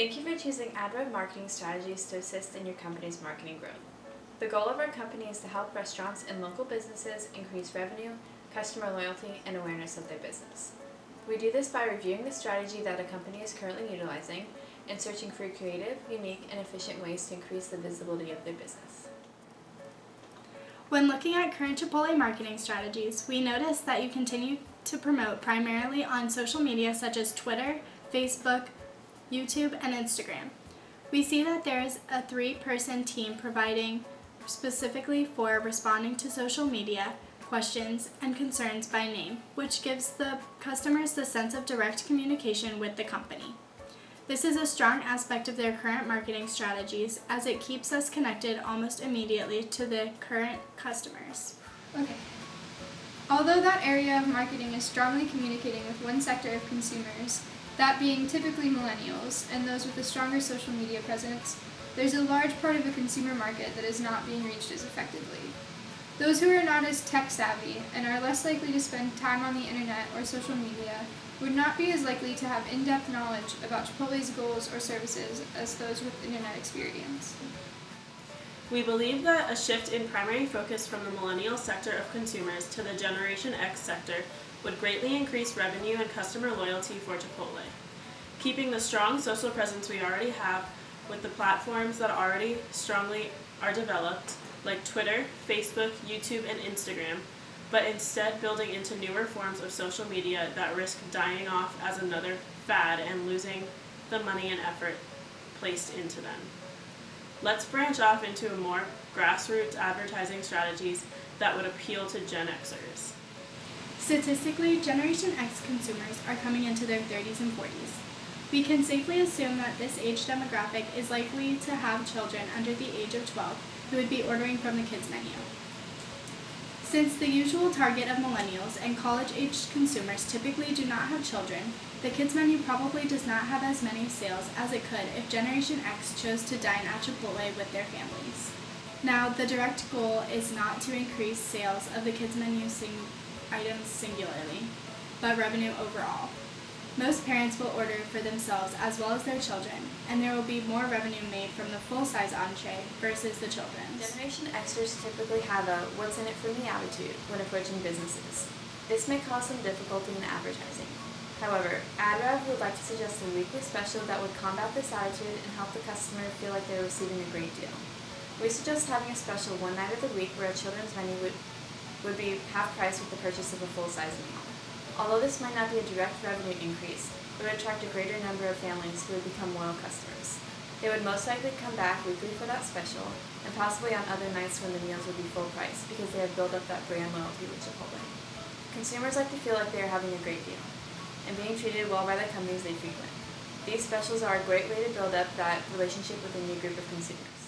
Thank you for choosing AdWeb Marketing Strategies to assist in your company's marketing growth. The goal of our company is to help restaurants and local businesses increase revenue, customer loyalty, and awareness of their business. We do this by reviewing the strategy that a company is currently utilizing and searching for creative, unique, and efficient ways to increase the visibility of their business. When looking at current Chipotle marketing strategies, we notice that you continue to promote primarily on social media such as Twitter, Facebook, YouTube, and Instagram. We see that there is a 3-person team providing specifically for responding to social media questions and concerns by name, which gives the customers the sense of direct communication with the company. This is a strong aspect of their current marketing strategies as it keeps us connected almost immediately to the current customers. Okay. Although that area of marketing is strongly communicating with one sector of consumers, that being typically millennials and those with a stronger social media presence, there's a large part of the consumer market that is not being reached as effectively. Those who are not as tech savvy and are less likely to spend time on the internet or social media would not be as likely to have in-depth knowledge about Chipotle's goals or services as those with internet experience. We believe that a shift in primary focus from the millennial sector of consumers to the Generation X sector would greatly increase revenue and customer loyalty for Chipotle. Keeping the strong social presence we already have with the platforms that already strongly are developed, like Twitter, Facebook, YouTube, and Instagram, but instead building into newer forms of social media that risk dying off as another fad and losing the money and effort placed into them. Let's branch off into more grassroots advertising strategies that would appeal to Gen Xers. Statistically, Generation X consumers are coming into their 30s and 40s. We can safely assume that this age demographic is likely to have children under the age of 12 who would be ordering from the kids menu. Since the usual target of millennials and college-aged consumers typically do not have children, the kids menu probably does not have as many sales as it could if Generation X chose to dine at Chipotle with their families. Now, the direct goal is not to increase sales of the kids menu items singularly, but revenue overall. Most parents will order for themselves as well as their children, and there will be more revenue made from the full-size entree versus the children's. Generation Xers typically have a what's in it for me attitude when approaching businesses. This may cause some difficulty in advertising. However, AdRev would like to suggest a weekly special that would combat this attitude and help the customer feel like they're receiving a great deal. We suggest having a special one night of the week where a children's menu would be half price with the purchase of a full-size meal. Although this might not be a direct revenue increase, it would attract a greater number of families who would become loyal customers. They would most likely come back weekly for that special, and possibly on other nights when the meals would be full price because they have built up that brand loyalty with Chipotle. Consumers like to feel like they are having a great deal, and being treated well by the companies they frequent. These specials are a great way to build up that relationship with a new group of consumers.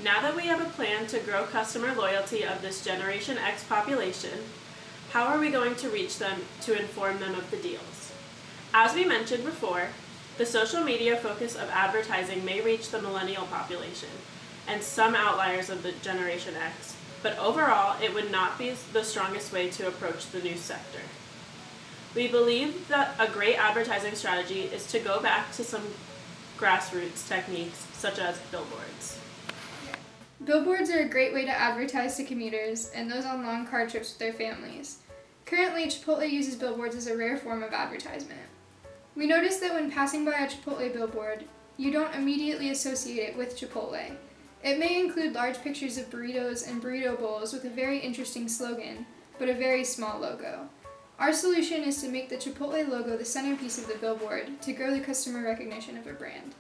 Now that we have a plan to grow customer loyalty of this Generation X population, how are we going to reach them to inform them of the deals? As we mentioned before, the social media focus of advertising may reach the millennial population and some outliers of the Generation X, but overall it would not be the strongest way to approach the new sector. We believe that a great advertising strategy is to go back to some grassroots techniques such as billboards. Billboards are a great way to advertise to commuters and those on long car trips with their families. Currently, Chipotle uses billboards as a rare form of advertisement. We notice that when passing by a Chipotle billboard, you don't immediately associate it with Chipotle. It may include large pictures of burritos and burrito bowls with a very interesting slogan, but a very small logo. Our solution is to make the Chipotle logo the centerpiece of the billboard to grow the customer recognition of a brand.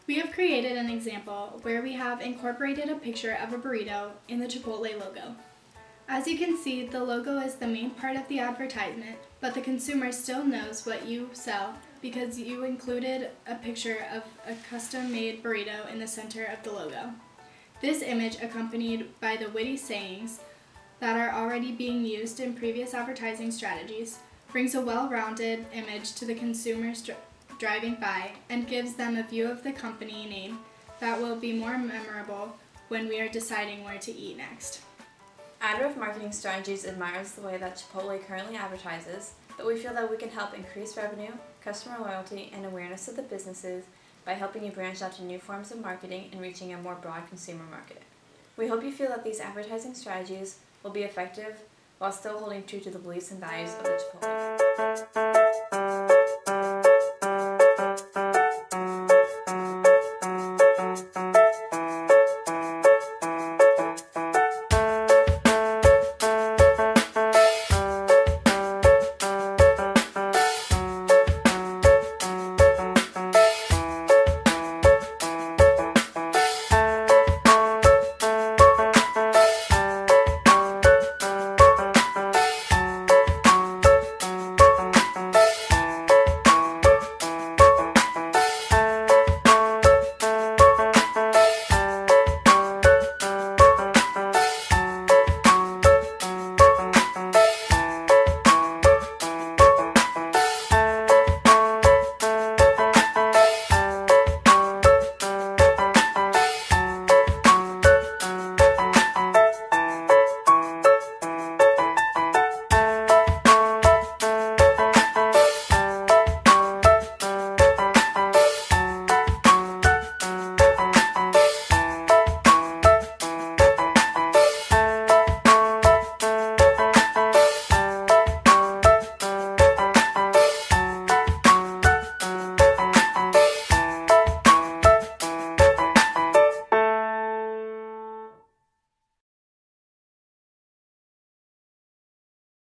We have created an example where we have incorporated a picture of a burrito in the Chipotle logo. As you can see, the logo is the main part of the advertisement, but the consumer still knows what you sell because you included a picture of a custom-made burrito in the center of the logo. This image, accompanied by the witty sayings that are already being used in previous advertising strategies, brings a well-rounded image to the consumers driving by and gives them a view of the company name that will be more memorable when we are deciding where to eat next. AdRev Marketing Strategies admires the way that Chipotle currently advertises, but we feel that we can help increase revenue, customer loyalty, and awareness of the businesses by helping you branch out to new forms of marketing and reaching a more broad consumer market. We hope you feel that these advertising strategies will be effective while still holding true to the beliefs and values of the Chipotle